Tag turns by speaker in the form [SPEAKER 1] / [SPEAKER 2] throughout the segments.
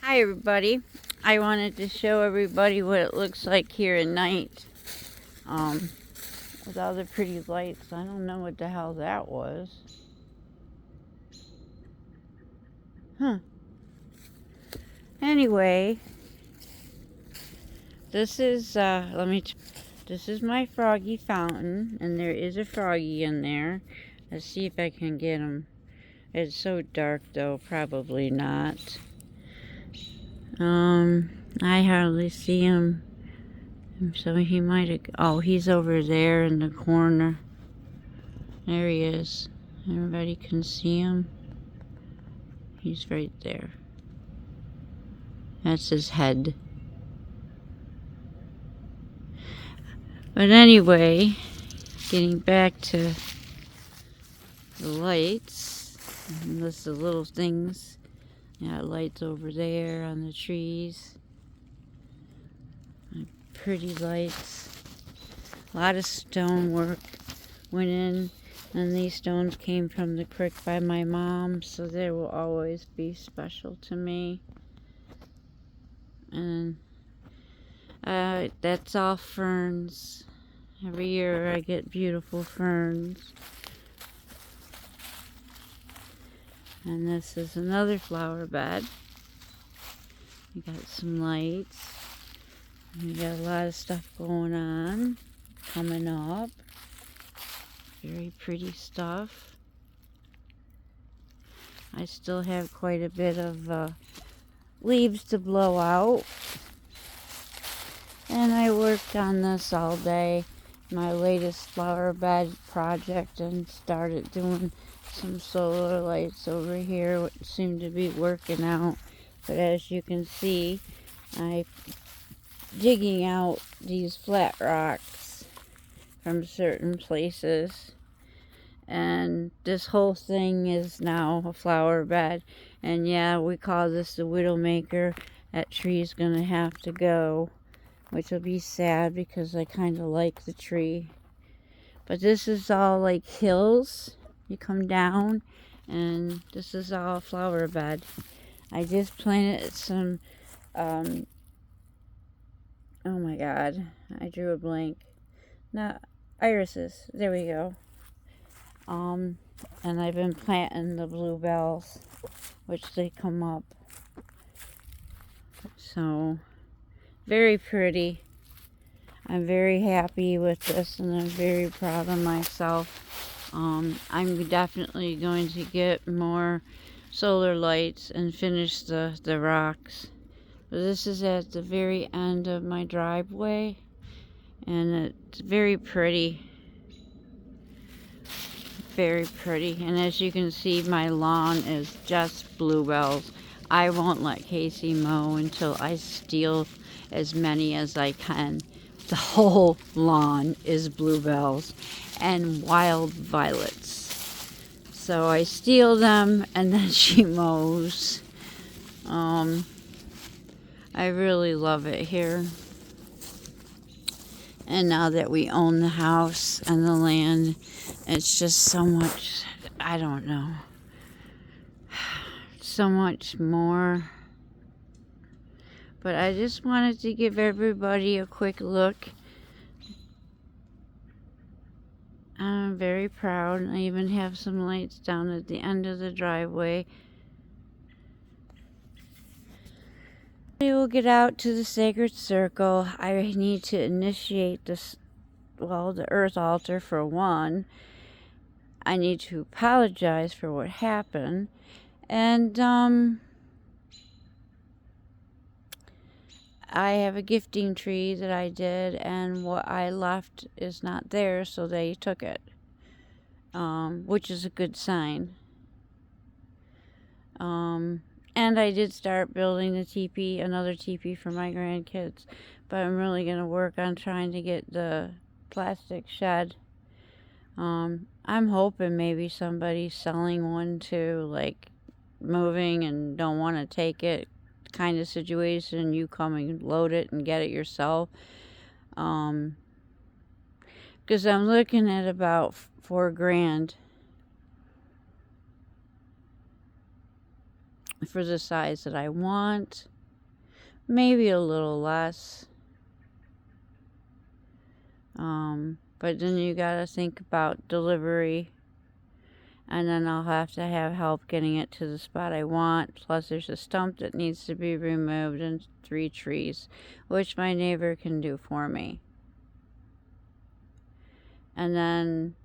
[SPEAKER 1] Hi everybody. I wanted to show everybody what it looks like here at night. Um, with all the pretty lights. I don't know what the hell that was. Huh. Anyway, this is this is my froggy fountain, and there is a froggy in there. Let's see if I can get him. It's so dark though, probably not. I hardly see him. So he might have. Oh, he's over there in the corner. There he is. Everybody can see him. He's right there. That's his head. But anyway, getting back to the lights. And this the little things. Yeah, lights over there on the trees. Pretty lights. A lot of stonework went in, and these stones came from the creek by my mom, so they will always be special to me. And that's all ferns. Every year I get beautiful ferns. And this is another flower bed. We got some lights. We got a lot of stuff going on, coming up. Very pretty stuff. I still have quite a bit of leaves to blow out. And I worked on this all day, my latest flower bed project, and started doing some solar lights over here, which seem to be working out. But as you can see, I'm digging out these flat rocks from certain places. And this whole thing is now a flower bed. And yeah, we call this the Widowmaker. That tree's gonna have to go, which will be sad because I kind of like the tree. But this is all like hills. You come down, and this is all a flower bed. I just planted some, oh my god, I drew a blank. Not irises. There we go. And I've been planting the bluebells, which they come up. So, very pretty. I'm very happy with this, and I'm very proud of myself. I'm definitely going to get more solar lights and finish the rocks. But this is at the very end of my driveway, and it's very pretty. Very pretty. And as you can see, my lawn is just bluebells. I won't let Casey mow until I steal as many as I can. The whole lawn is bluebells and wild violets. So I steal them, and then she mows. I really love it here. And now that we own the house and the land, it's just so much, I don't know, so much more. But I just wanted to give everybody a quick look. I'm very proud. I even have some lights down at the end of the driveway. We will get out to the sacred circle. I need to initiate this, well, the earth altar for one. I need to apologize for what happened. And, I have a gifting tree that I did, and what I left is not there, so they took it, which is a good sign. And I did start building a teepee, another teepee for my grandkids, but I'm really going to work on trying to get the plastic shed. I'm hoping maybe somebody's selling one too, like moving and don't want to take it kind of situation. You come and load it and get it yourself. Because I'm looking at about $4,000. for the size that I want. Maybe a little less. But then you gotta think about delivery, and then I'll have to have help getting it to the spot I want. Plus, there's a stump that needs to be removed and 3 trees, which my neighbor can do for me. And then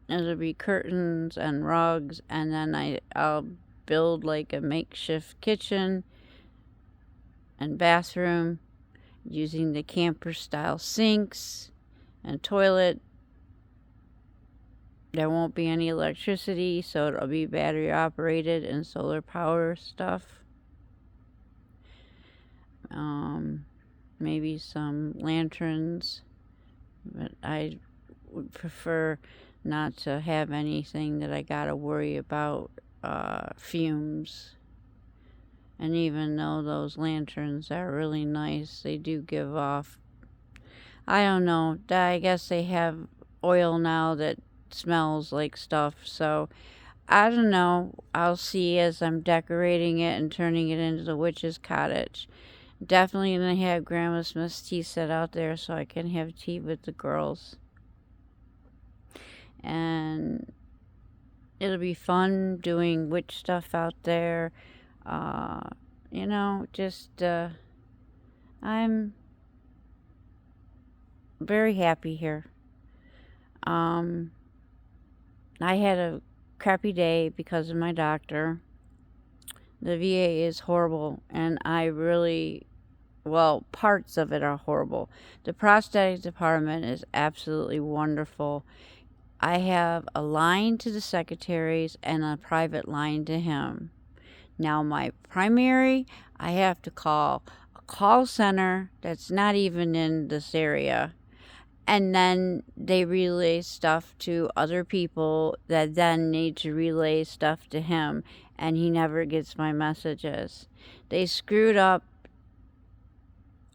[SPEAKER 1] it'll be curtains and rugs, and then I'll build like a makeshift kitchen and bathroom using the camper style sinks and toilet. There won't be any electricity, so it'll be battery operated and solar power stuff. Maybe some lanterns, but I would prefer not to have anything that I gotta worry about fumes. And even though those lanterns are really nice, they do give off, I don't know, I guess they have oil now that smells like stuff, so I don't know. I'll see as I'm decorating it and turning it into the witch's cottage. Definitely gonna have Grandma Smith's tea set out there so I can have tea with the girls. And it'll be fun doing witch stuff out there. I'm very happy here. I had a crappy day because of my doctor. The VA is horrible, and parts of it are horrible. The prosthetic department is absolutely wonderful. I have a line to the secretaries and a private line to him. Now, my primary, I have to call a call center that's not even in this area. And then they relay stuff to other people that then need to relay stuff to him. And he never gets my messages. They screwed up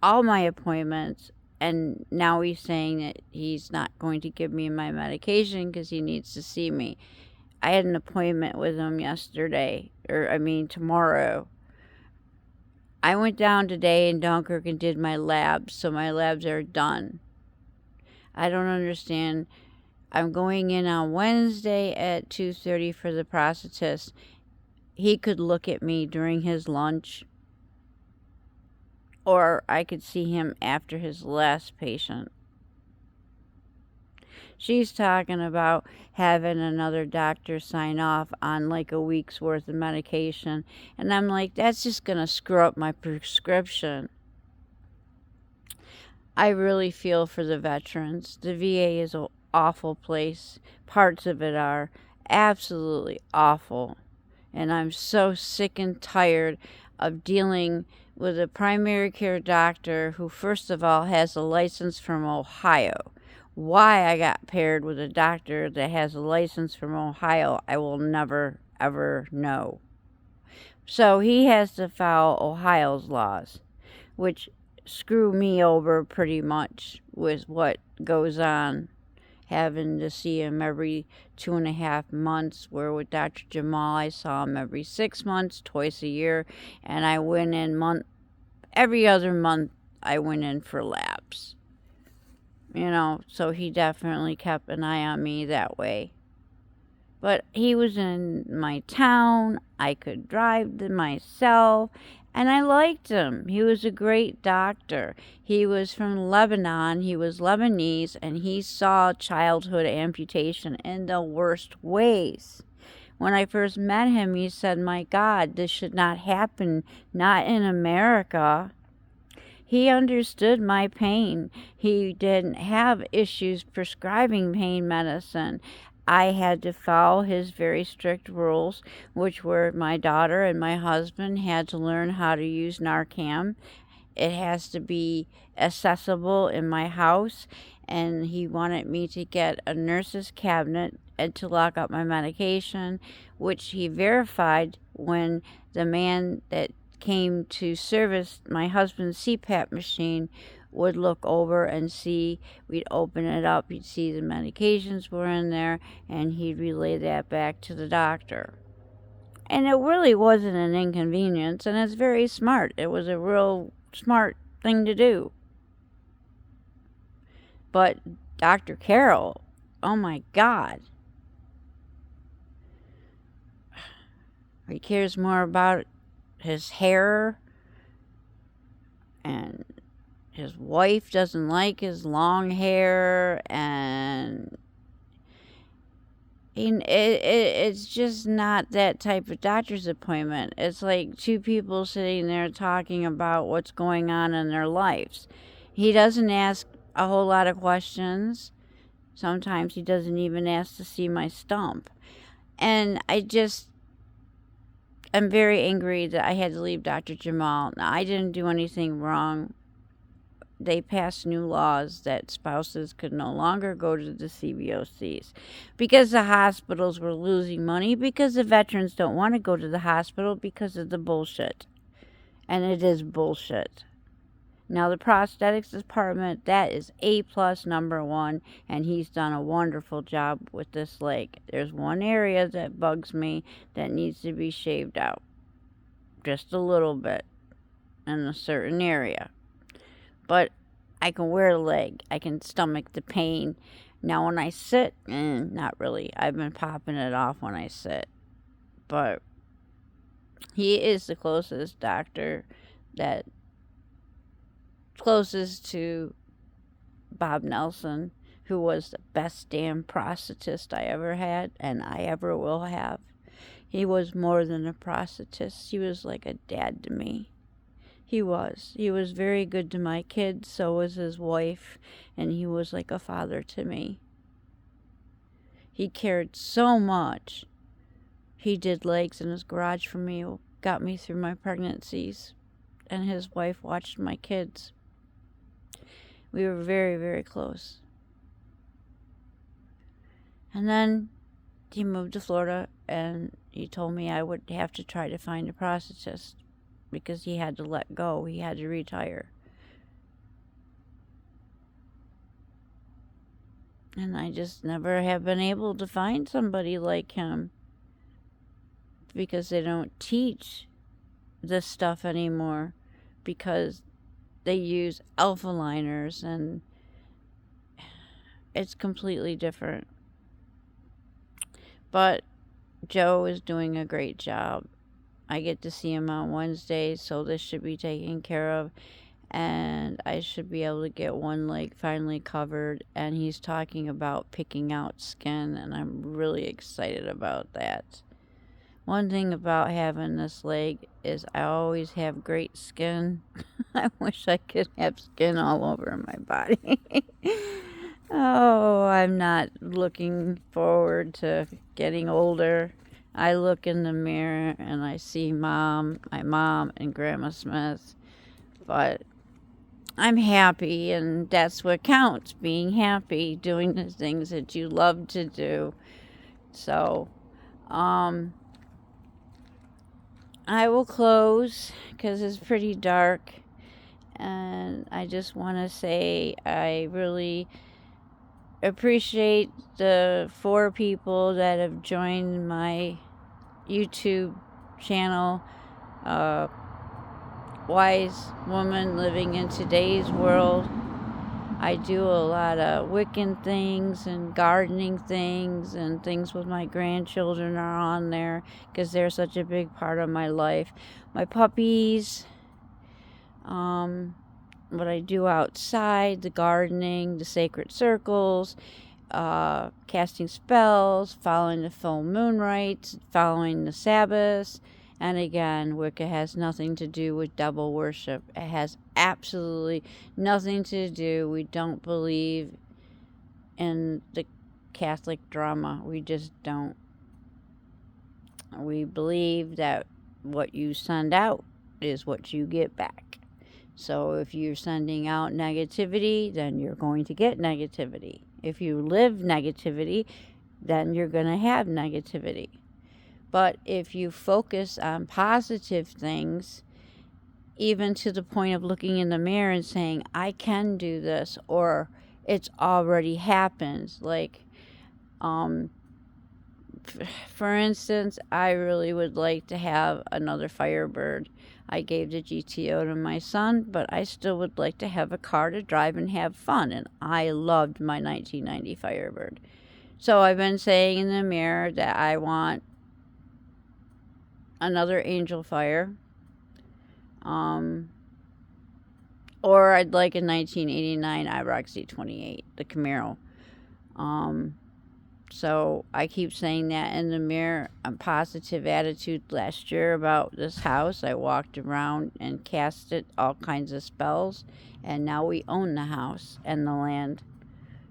[SPEAKER 1] all my appointments. And now he's saying that he's not going to give me my medication because he needs to see me. I had an appointment with him tomorrow. I went down today in Dunkirk and did my labs, so my labs are done. I don't understand. I'm going in on Wednesday at 2:30 for the prosthetist. He could look at me during his lunch, or I could see him after his last patient. She's talking about having another doctor sign off on like a week's worth of medication. And I'm like, that's just going to screw up my prescription. I really feel for the veterans. The VA is an awful place. Parts of it are absolutely awful. And I'm so sick and tired of dealing with a primary care doctor who, first of all, has a license from Ohio. Why I got paired with a doctor that has a license from Ohio, I will never, ever know. So he has to follow Ohio's laws, which screw me over pretty much with what goes on. Having to see him every 2.5 months, where with Dr. Jamal, I saw him every 6 months, twice a year, and I went in every other month I went in for labs. So he definitely kept an eye on me that way. But he was in my town. I could drive them myself. And I liked him. He was a great doctor. He was from Lebanon. He was Lebanese. And he saw childhood amputation in the worst ways. When I first met him, he said, "My God, this should not happen. Not in America." He understood my pain. He didn't have issues prescribing pain medicine. I had to follow his very strict rules, which were my daughter and my husband had to learn how to use Narcan. It has to be accessible in my house, and he wanted me to get a nurse's cabinet and to lock up my medication, which he verified when the man that came to service my husband's CPAP machine would look over and see. We'd open it up, he'd see the medications were in there, and he'd relay that back to the doctor. And it really wasn't an inconvenience, and it's very smart. It was a real smart thing to do. But Dr. Carroll, oh my God, he cares more about his hair, and his wife doesn't like his long hair, and it's just not that type of doctor's appointment. It's like two people sitting there talking about what's going on in their lives. He doesn't ask a whole lot of questions. Sometimes he doesn't even ask to see my stump. And I'm very angry that I had to leave Dr. Jamal. Now, I didn't do anything wrong. They passed new laws that spouses could no longer go to the CBOCs because the hospitals were losing money, because the veterans don't want to go to the hospital because of the bullshit. And it is bullshit. Now, the prosthetics department, that is A+ #1, and he's done a wonderful job with this leg. There's one area that bugs me that needs to be shaved out. Just a little bit in a certain area. But I can wear a leg. I can stomach the pain. Now, when I sit, not really. I've been popping it off when I sit. But he is the closest doctor closest to Bob Nelson, who was the best damn prosthetist I ever had and I ever will have. He was more than a prosthetist. He was like a dad to me. He was. He was very good to my kids, so was his wife, and he was like a father to me. He cared so much. He did legs in his garage for me, got me through my pregnancies, and his wife watched my kids. We were very, very close. And then he moved to Florida, and he told me I would have to try to find a prosthetist because he had to let go. He had to retire. And I just never have been able to find somebody like him because they don't teach this stuff anymore, because they use alpha liners and it's completely different. But Joe is doing a great job. I get to see him on Wednesdays, so this should be taken care of, and I should be able to get one leg finally covered, and he's talking about picking out skin, and I'm really excited about that. One thing about having this leg is I always have great skin. I wish I could have skin all over my body. Oh, I'm not looking forward to getting older. I look in the mirror and I see my mom and Grandma Smith. But I'm happy, and that's what counts, being happy, doing the things that you love to do. So, I will close because it's pretty dark, and I just want to say I really appreciate the 4 people that have joined my YouTube channel, Wise Woman Living in Today's World. I do a lot of Wiccan things and gardening things, and things with my grandchildren are on there because they're such a big part of my life. My puppies, what I do outside, the gardening, the sacred circles, casting spells, following the full moon rites, following the Sabbaths. And again, Wicca has nothing to do with devil worship. It has absolutely nothing to do. We don't believe in the Catholic drama. We just don't. We believe that what you send out is what you get back. So if you're sending out negativity, then you're going to get negativity. If you live negativity, then you're going to have negativity. But if you focus on positive things, even to the point of looking in the mirror and saying, I can do this, or it's already happened. Like, For instance, I really would like to have another Firebird. I gave the GTO to my son, but I still would like to have a car to drive and have fun, and I loved my 1990 Firebird. So I've been saying in the mirror that I want another Angel Fire. Or I'd like a 1989 IROC Z28, the Camaro. So I keep saying that in the mirror. A positive attitude last year about this house. I walked around and casted all kinds of spells, and now we own the house and the land.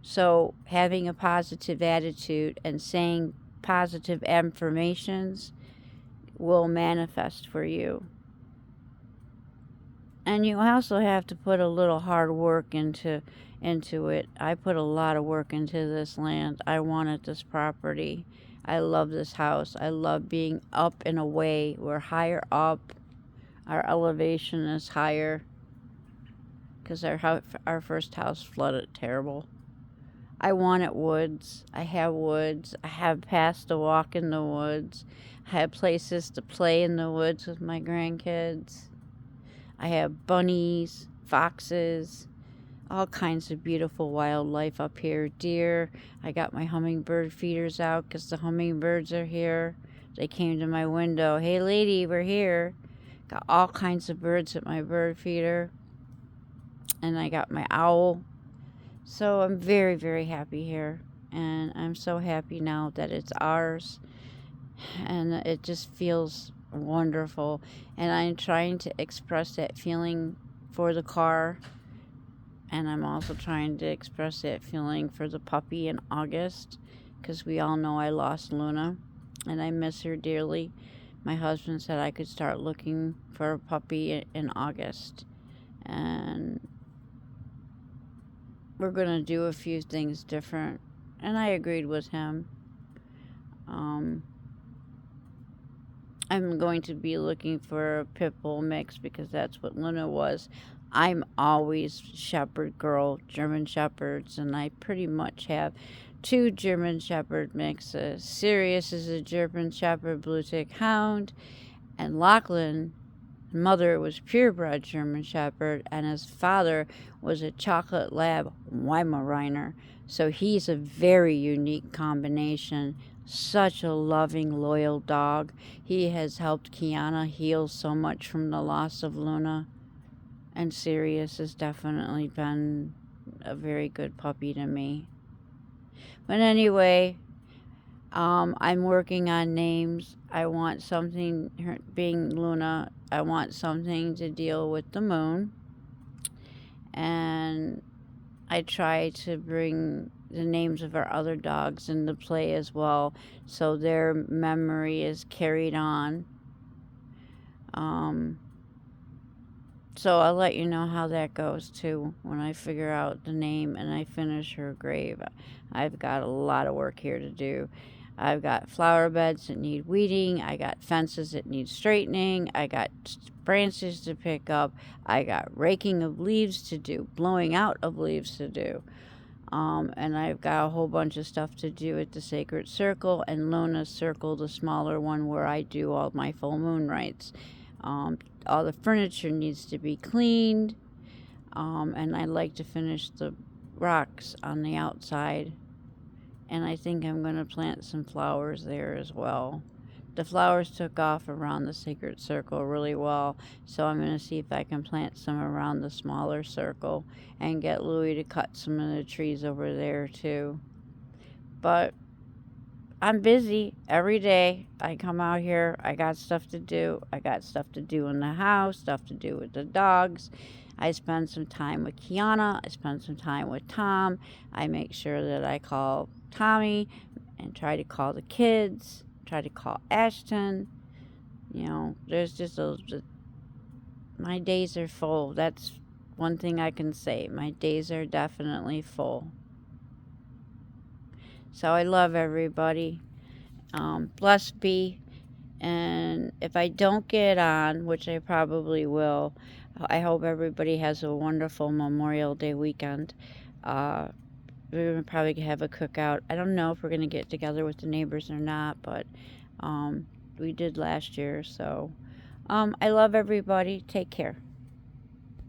[SPEAKER 1] So having a positive attitude and saying positive affirmations will manifest for you. And you also have to put a little hard work into it. I put a lot of work into this land. I wanted this property. I love this house. I love being up and away. We're higher up. Our elevation is higher because our first house flooded terrible. I wanted woods. I have woods. I have paths to walk in the woods. I have places to play in the woods with my grandkids. I have bunnies, foxes, all kinds of beautiful wildlife up here. Deer. I got my hummingbird feeders out because the hummingbirds are here. They came to my window. Hey, lady, we're here. Got all kinds of birds at my bird feeder. And I got my owl. So I'm very, very happy here. And I'm so happy now that it's ours. And it just feels wonderful. And I'm trying to express that feeling for the car. And I'm also trying to express that feeling for the puppy in August. Because we all know I lost Luna. And I miss her dearly. My husband said I could start looking for a puppy in August. And we're going to do a few things different. And I agreed with him. I'm going to be looking for a pit bull mix because that's what Luna was. I'm always shepherd girl, German shepherds, and I pretty much have 2 German shepherd mixes. Sirius is a German shepherd blue tick hound, and Lachlan, mother, was purebred German shepherd, and his father was a chocolate lab Weimaraner. So he's a very unique combination. Such a loving, loyal dog. He has helped Kiana heal so much from the loss of Luna. And Sirius has definitely been a very good puppy to me. But anyway, I'm working on names. I want something, being Luna, I want something to deal with the moon. And I try to bring the names of our other dogs into play as well, so their memory is carried on. So I'll let you know how that goes too when I figure out the name and I finish her grave. I've got a lot of work here to do. I've got flower beds that need weeding. I got fences that need straightening. I got branches to pick up. I got raking of leaves to do, blowing out of leaves to do. And I've got a whole bunch of stuff to do at the Sacred Circle and Luna's Circle, the smaller one where I do all my full moon rites. All the furniture needs to be cleaned. And I like to finish the rocks on the outside. And I think I'm going to plant some flowers there as well. The flowers took off around the Sacred Circle really well, so I'm going to see if I can plant some around the smaller circle and get Louie to cut some of the trees over there too. But I'm busy every day. I come out here, I got stuff to do. I got stuff to do in the house, stuff to do with the dogs. I spend some time with Kiana. I spend some time with Tom. I make sure that I call Tommy and try to call the kids. Try to call Ashton. You know, there's just my days are full. That's one thing I can say. My days are definitely full. So I love everybody. Blessed be. And if I don't get on, which I probably will, I hope everybody has a wonderful Memorial Day weekend. we're gonna probably have a cookout. I don't know if we're gonna get together with the neighbors or not, but we did last year. So I love everybody. Take care.